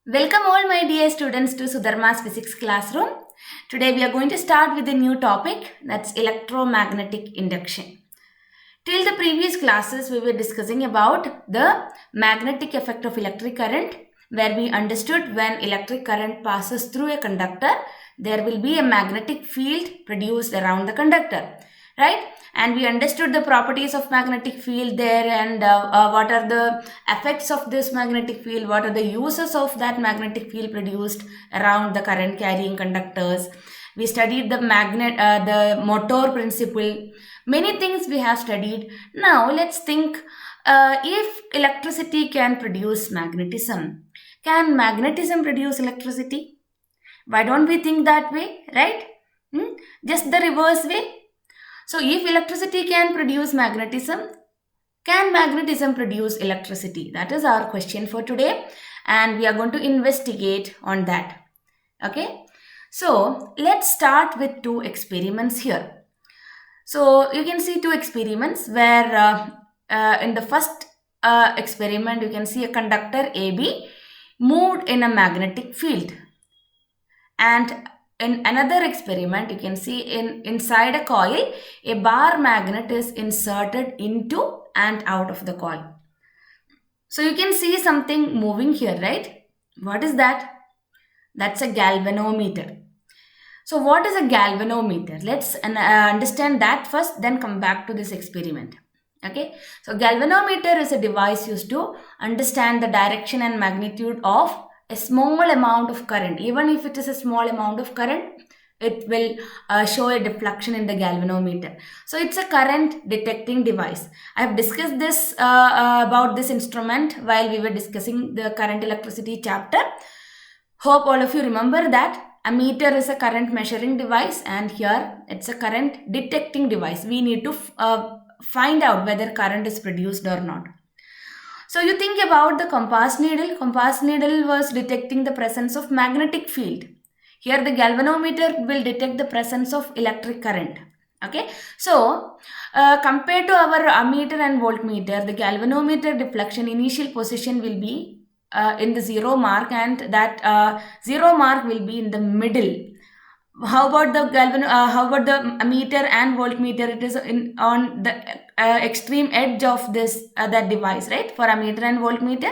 Welcome all my dear students to Sudharma's physics classroom. Today we are going to start with a new topic, that's electromagnetic induction. Till the previous classes we were discussing about the magnetic effect of electric current, where we understood when electric current passes through a conductor there will be a magnetic field produced around the conductor, right? And we understood the properties of magnetic field there, and what are the effects of this magnetic field, what are the uses of that magnetic field produced around the current carrying conductors. We studied the motor principle. Many things we have studied. Now let's think, if electricity can produce magnetism, can magnetism produce electricity? Why don't we think that way, right? Just the reverse way. So if electricity can produce magnetism, can magnetism produce electricity? That is our question for today, and we are going to investigate on that. Okay, so let's start with two experiments here. So you can see two experiments where in the first experiment you can see a conductor AB moved in a magnetic field, and in another experiment you can see inside a coil a bar magnet is inserted into and out of the coil. So you can see something moving here, right? What is that? That's a galvanometer. So what is a galvanometer? Let's understand that first, then come back to this experiment. Okay, so galvanometer is a device used to understand the direction and magnitude of a small amount of current. Even if it is a small amount of current, it will show a deflection in the galvanometer. So it's a current detecting device. I have discussed this about this instrument while we were discussing the current electricity chapter. Hope all of you remember that a meter is a current measuring device, and here it's a current detecting device. We need to find out whether current is produced or not. So you think about the compass needle. Compass needle was detecting the presence of magnetic field. Here the galvanometer will detect the presence of electric current. Okay, so compared to our ammeter and voltmeter, the galvanometer deflection initial position will be in the zero mark, and that zero mark will be in the middle. How about the how about the ammeter and voltmeter? It is on the extreme edge of this that device, right? For ammeter and voltmeter,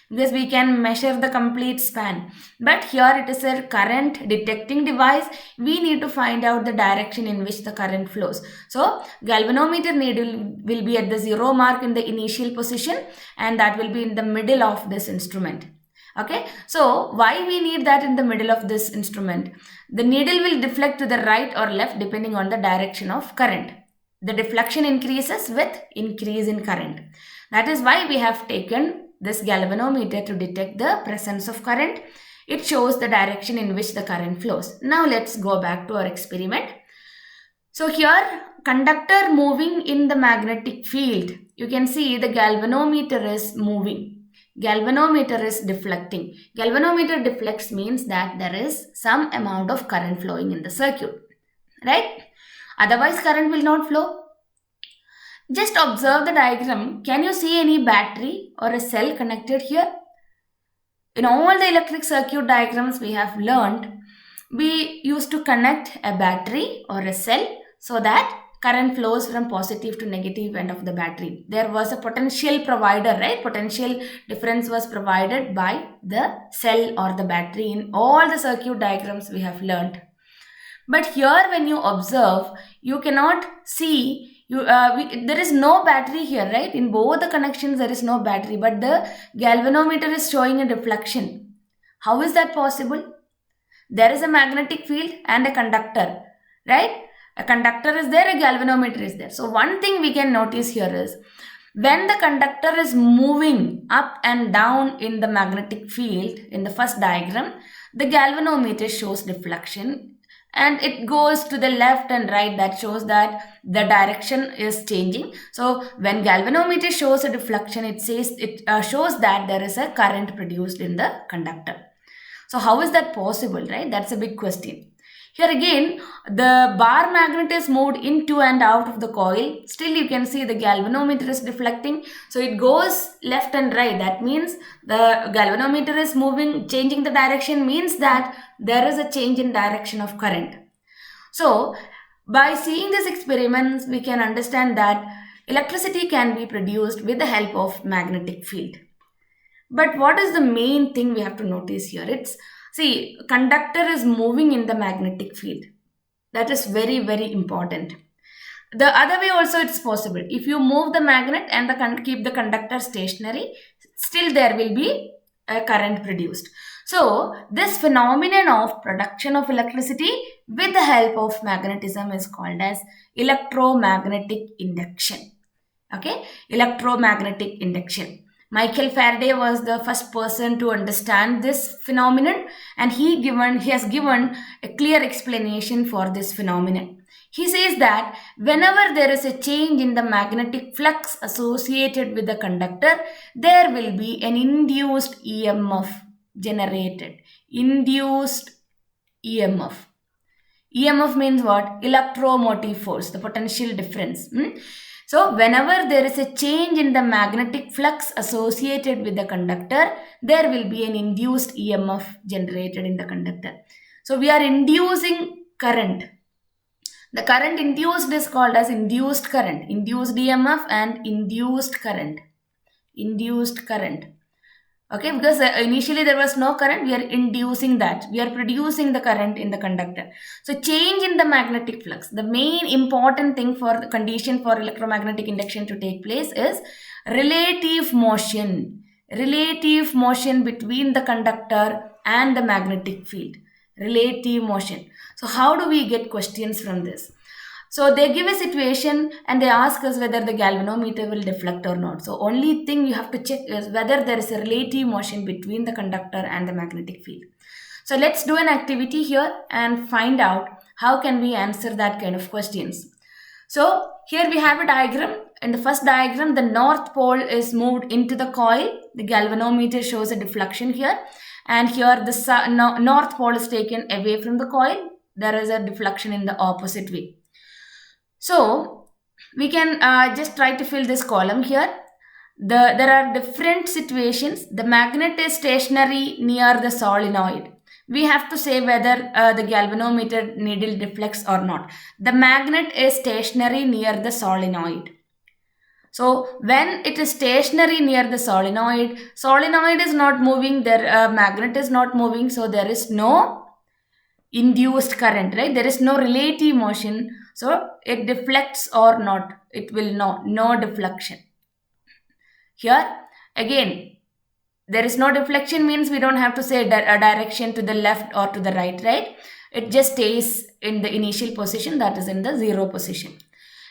because we can measure the complete span. But here it is a current detecting device. We need to find out the direction in which the current flows. So galvanometer needle will be at the zero mark in the initial position, and that will be in the middle of this instrument. Okay, so why we need that in the middle of this instrument? The needle will deflect to the right or left depending on the direction of current. The deflection increases with increase in current. That is why we have taken this galvanometer to detect the presence of current. It shows the direction in which the current flows. Now let's go back to our experiment. So here, conductor moving in the magnetic field. You can see the galvanometer is moving. Galvanometer is deflecting. Galvanometer deflects means that there is some amount of current flowing in the circuit, right? Otherwise current will not flow. Just observe the diagram. Can you see any battery or a cell connected here? In all the electric circuit diagrams we have learned, we used to connect a battery or a cell so that current flows from positive to negative end of the battery. There was a potential provider, right? Potential difference was provided by the cell or the battery in all the circuit diagrams we have learned. But here when you observe, you cannot see, there is no battery here, right? In both the connections there is no battery, but the galvanometer is showing a deflection. How is that possible? There is a magnetic field and a conductor, right? A conductor is there, a galvanometer is there. So one thing we can notice here is when the conductor is moving up and down in the magnetic field in the first diagram, the galvanometer shows deflection and it goes to the left and right. That shows that the direction is changing. So when galvanometer shows a deflection, it shows that there is a current produced in the conductor. So how is that possible, right? That's a big question. Here again, the bar magnet is moved into and out of the coil. Still you can see the galvanometer is deflecting. So it goes left and right. That means the galvanometer is moving, changing the direction means that there is a change in direction of current. So by seeing these experiments, we can understand that electricity can be produced with the help of magnetic field. But what is the main thing we have to notice here? See, conductor is moving in the magnetic field. That is very, very important. The other way also it's possible. If you move the magnet and keep the conductor stationary, still there will be a current produced. So this phenomenon of production of electricity with the help of magnetism is called as electromagnetic induction. Okay, electromagnetic induction. Michael Faraday was the first person to understand this phenomenon, and he has given a clear explanation for this phenomenon. He says that whenever there is a change in the magnetic flux associated with the conductor, there will be an induced EMF generated. Induced EMF. EMF means what? Electromotive force, the potential difference. So whenever there is a change in the magnetic flux associated with the conductor, there will be an induced EMF generated in the conductor. So we are inducing current. The current induced is called as induced current, induced EMF and induced current. Induced current. Okay, because initially there was no current, we are inducing that. We are producing the current in the conductor. So change in the magnetic flux. The main important thing for the condition for electromagnetic induction to take place is relative motion. Relative motion between the conductor and the magnetic field. Relative motion. So how do we get questions from this? So they give a situation and they ask us whether the galvanometer will deflect or not. So only thing you have to check is whether there is a relative motion between the conductor and the magnetic field. So let's do an activity here and find out how can we answer that kind of questions. So here we have a diagram. In the first diagram, the north pole is moved into the coil. The galvanometer shows a deflection here. And here the north pole is taken away from the coil. There is a deflection in the opposite way. So we can just try to fill this column here. There are different situations. The magnet is stationary near the solenoid. We have to say whether the galvanometer needle deflects or not. The magnet is stationary near the solenoid. So when it is stationary near the solenoid is not moving, the magnet is not moving, so there is no induced current, right? There is no relative motion. So it deflects or not, it will no deflection. Here again, there is no deflection means we don't have to say a direction to the left or to the right, right? It just stays in the initial position, that is in the zero position.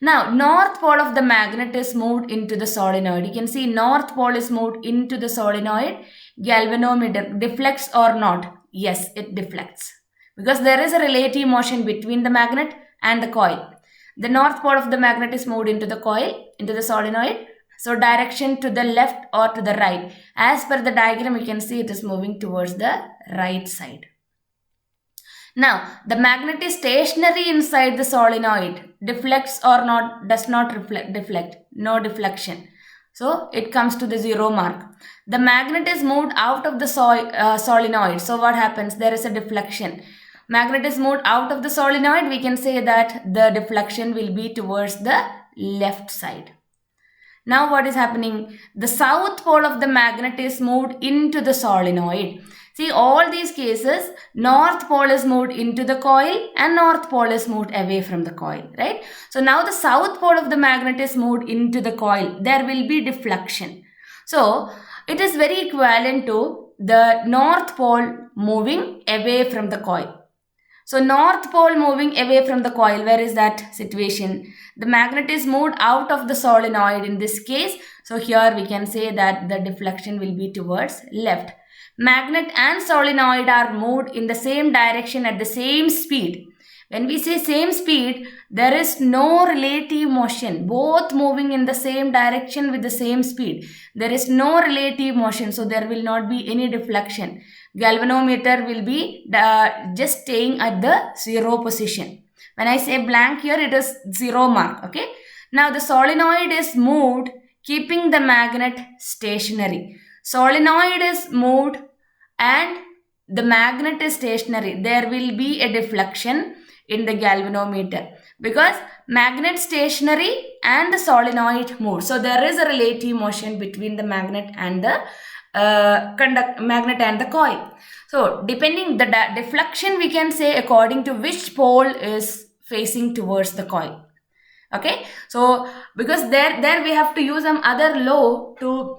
Now, north pole of the magnet is moved into the solenoid. You can see north pole is moved into the solenoid. Galvanometer deflects or not? Yes, it deflects. Because there is a relative motion between the magnet and the coil. The north pole of the magnet is moved into the coil, into the solenoid. So direction to the left or to the right. As per the diagram, you can see it is moving towards the right side. Now, the magnet is stationary inside the solenoid. Deflects or not, does not deflect. No deflection. So, it comes to the zero mark. The magnet is moved out of the solenoid. So, what happens? There is a deflection. Magnet is moved out of the solenoid. We can say that the deflection will be towards the left side. Now, what is happening? The south pole of the magnet is moved into the solenoid. See, all these cases, north pole is moved into the coil and north pole is moved away from the coil, right? So now the south pole of the magnet is moved into the coil. There will be deflection. So it is very equivalent to the north pole moving away from the coil. So north pole moving away from the coil, where is that situation? The magnet is moved out of the solenoid in this case. So here we can say that the deflection will be towards left. Magnet and solenoid are moved in the same direction at the same speed. When we say same speed, there is no relative motion, both moving in the same direction with the same speed. There is no relative motion, so there will not be any deflection. Galvanometer will be just staying at the 0 position. When I say blank here, it is 0 mark. Okay. Now the solenoid is moved, keeping the magnet stationary. Solenoid is moved and the magnet is stationary. There will be a deflection in the galvanometer because magnet stationary and the solenoid move. So there is a relative motion between the magnet and the magnet and the coil. So depending the deflection, we can say according to which pole is facing towards the coil. Okay, so because there we have to use some other law to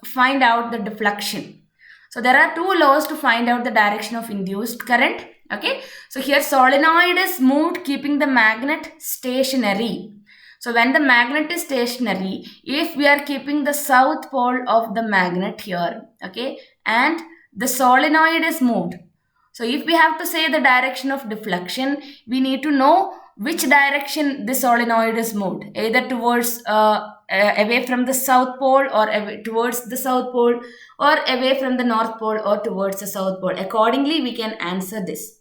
find out the deflection. So there are two laws to find out the direction of induced current. Okay, so here solenoid is moved keeping the magnet stationary. So when the magnet is stationary, if we are keeping the south pole of the magnet here, okay, and the solenoid is moved. So if we have to say the direction of deflection, we need to know which direction the solenoid is moved, either towards away from the south pole or towards the south pole, or away from the north pole or towards the south pole. Accordingly, we can answer this.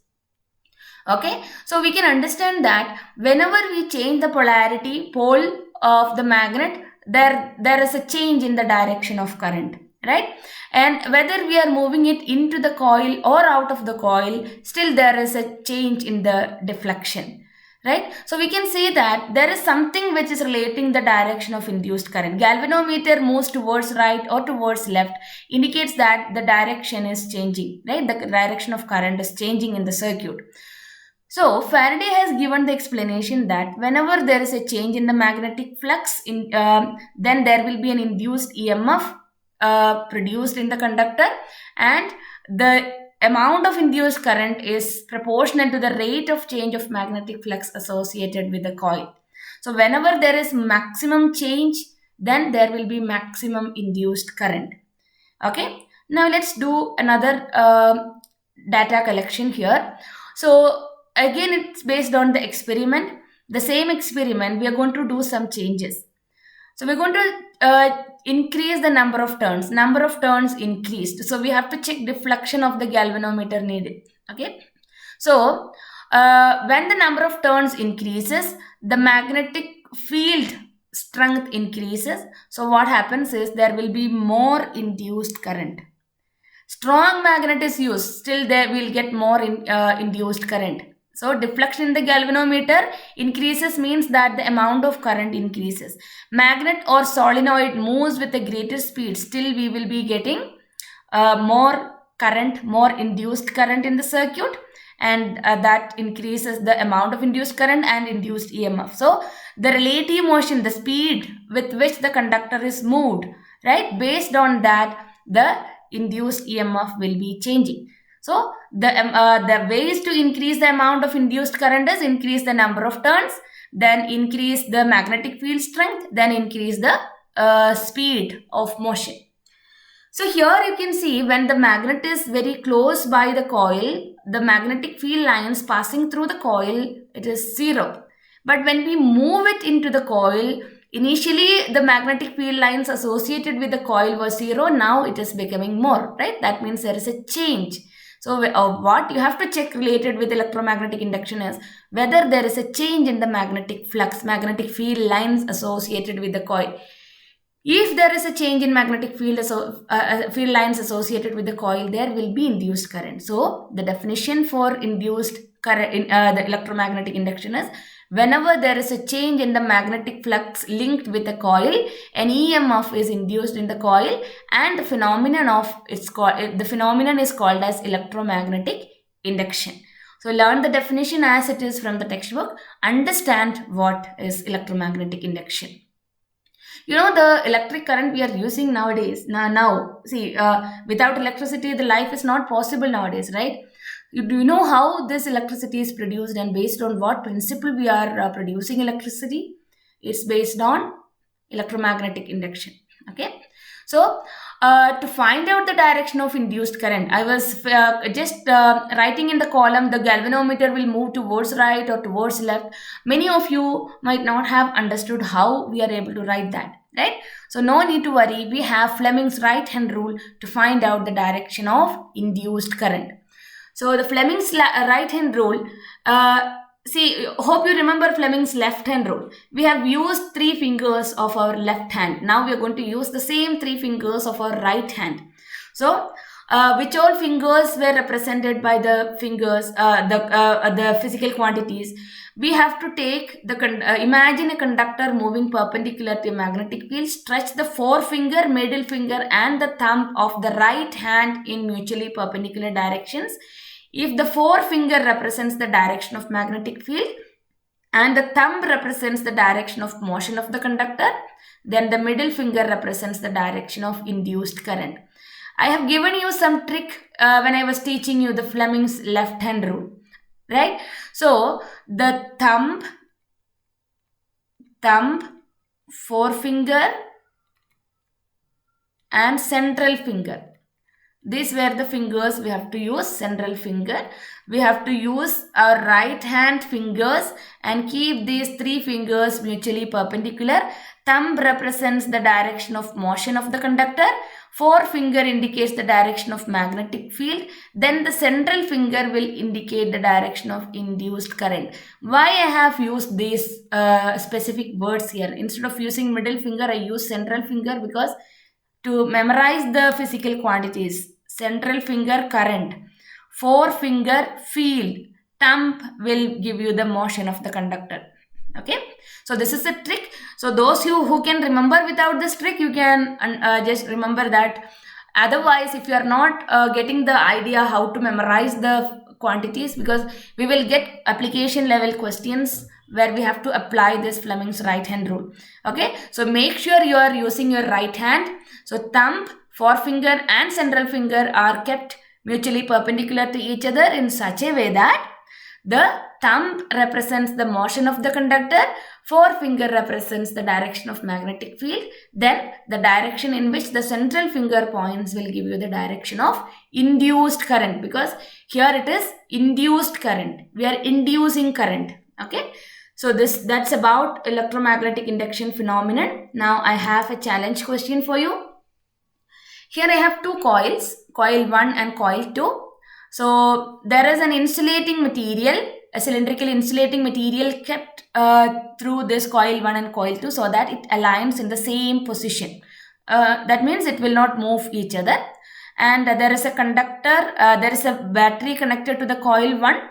Okay, so we can understand that whenever we change the polarity pole of the magnet, there is a change in the direction of current, right? And whether we are moving it into the coil or out of the coil, still there is a change in the deflection. Right? So we can say that there is something which is relating the direction of induced current. Galvanometer moves towards right or towards left, indicates that the direction is changing, right? The direction of current is changing in the circuit. So Faraday has given the explanation that whenever there is a change in the magnetic flux, then there will be an induced EMF produced in the conductor, and the amount of induced current is proportional to the rate of change of magnetic flux associated with the coil. So whenever there is maximum change, then there will be maximum induced current. Okay. Now let's do another data collection here. So again, it's based on the experiment. The same experiment, we are going to do some changes. So we're going to increase the number of turns. Number of turns increased. So we have to check deflection of the galvanometer needed. Okay. So when the number of turns increases, the magnetic field strength increases. So what happens is there will be more induced current. Strong magnet is used, still there will get more induced current. So deflection in the galvanometer increases means that the amount of current increases. Magnet or solenoid moves with a greater speed, still we will be getting more current, more induced current in the circuit, and that increases the amount of induced current and induced EMF. So the relative motion, the speed with which the conductor is moved, right, based on that the induced EMF will be changing. So the ways to increase the amount of induced current is increase the number of turns, then increase the magnetic field strength, then increase the speed of motion. So here you can see when the magnet is very close by the coil, the magnetic field lines passing through the coil, it is 0. But when we move it into the coil, initially the magnetic field lines associated with the coil was 0. Now it is becoming more, right? That means there is a change. So what you have to check related with electromagnetic induction is whether there is a change in the magnetic flux, magnetic field lines associated with the coil. If there is a change in magnetic field lines associated with the coil, there will be induced current. So the definition for induced current in the electromagnetic induction is whenever there is a change in the magnetic flux linked with the coil, an EMF is induced in the coil, and the phenomenon is called as electromagnetic induction. So learn the definition as it is from the textbook. Understand what is electromagnetic induction. You know, the electric current we are using nowadays. Now see, without electricity, the life is not possible nowadays, right? Do you know how this electricity is produced and based on what principle we are producing electricity? It's based on electromagnetic induction. Okay. So to find out the direction of induced current, I was just writing in the column the galvanometer will move towards right or towards left. Many of you might not have understood how we are able to write that, right? So no need to worry. We have Fleming's right hand rule to find out the direction of induced current. So the Fleming's right hand rule, hope you remember Fleming's left hand rule. We have used 3 fingers of our left hand. Now we are going to use the same 3 fingers of our right hand. So which all fingers were represented by the fingers, the physical quantities. We have to take imagine a conductor moving perpendicular to a magnetic field. Stretch the forefinger, middle finger and the thumb of the right hand in mutually perpendicular directions. If the forefinger represents the direction of magnetic field and the thumb represents the direction of motion of the conductor, then the middle finger represents the direction of induced current. I have given you some trick when I was teaching you the Fleming's left hand rule, right? So the thumb, forefinger and central finger. These were the fingers we have to use. Central finger. We have to use our right hand fingers and keep these 3 fingers mutually perpendicular. Thumb represents the direction of motion of the conductor. Forefinger indicates the direction of magnetic field. Then the central finger will indicate the direction of induced current. Why I have used these specific words here? Instead of using middle finger, I use central finger because to memorize the physical quantities. Central finger current, forefinger field, thumb will give you the motion of the conductor. Okay, so this is a trick. So those who can remember without this trick, you can just remember that. Otherwise, if you are not getting the idea how to memorize the quantities, because we will get application level questions where we have to apply this Fleming's right hand rule. Okay, so make sure you are using your right hand. So thumb, forefinger and central finger are kept mutually perpendicular to each other in such a way that the thumb represents the motion of the conductor, forefinger represents the direction of magnetic field, then the direction in which the central finger points will give you the direction of induced current, because here it is induced current. We are inducing current. Okay, so that's about electromagnetic induction phenomenon. Now I have a challenge question for you. Here I have 2 coils, coil 1 and coil 2. So there is an insulating material, a cylindrical insulating material kept through this coil 1 and coil 2 so that it aligns in the same position. That means it will not move each other. And there is a conductor, there is a battery connected to the coil 1.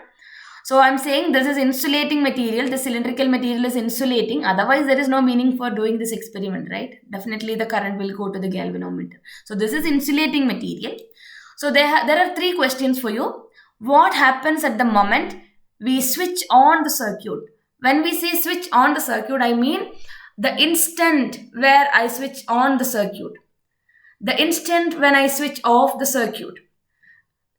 So I'm saying this is insulating material. The cylindrical material is insulating. Otherwise, there is no meaning for doing this experiment, right? Definitely the current will go to the galvanometer. So this is insulating material. So there are 3 questions for you. What happens at the moment we switch on the circuit? When we say switch on the circuit, I mean the instant where I switch on the circuit. The instant when I switch off the circuit.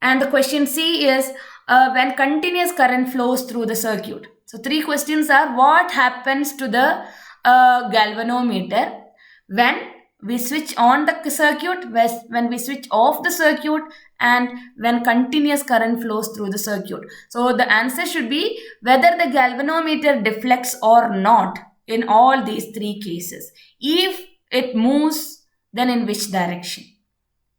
And the question C is when continuous current flows through the circuit. So 3 questions are: what happens to the galvanometer when we switch on the circuit, when we switch off the circuit, and when continuous current flows through the circuit. So the answer should be whether the galvanometer deflects or not in all these 3 cases. If it moves, then in which direction?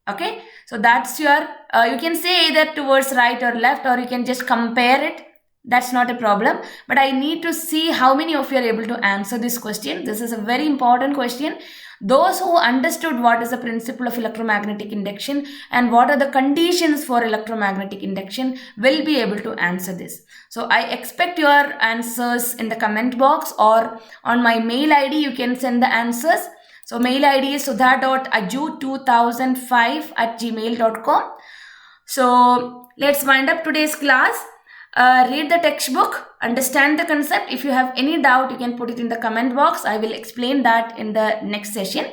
Okay, so that's your, you can say either towards right or left, or you can just compare it. That's not a problem. But I need to see how many of you are able to answer this question. This is a very important question. Those who understood what is the principle of electromagnetic induction and what are the conditions for electromagnetic induction will be able to answer this. So I expect your answers in the comment box, or on my mail ID you can send the answers. So mail ID is sudha.aju2005@gmail.com. So let's wind up today's class. Read the textbook, understand the concept. If you have any doubt, you can put it in the comment box. I will explain that in the next session.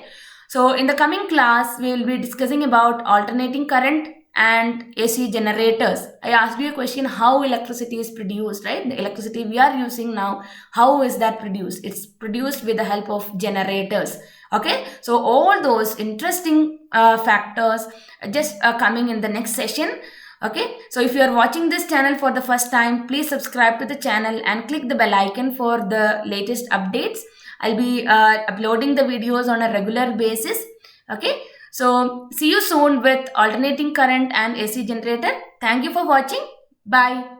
So in the coming class, we will be discussing about alternating current and AC generators. I asked you a question, how electricity is produced, right? The electricity we are using now, how is that produced? It's produced with the help of generators. Okay, so all those interesting factors just coming in the next session. Okay, so if you are watching this channel for the first time, please subscribe to the channel and click the bell icon for the latest updates. I'll be uploading the videos on a regular basis. Okay, so see you soon with alternating current and AC generator. Thank you for watching. Bye.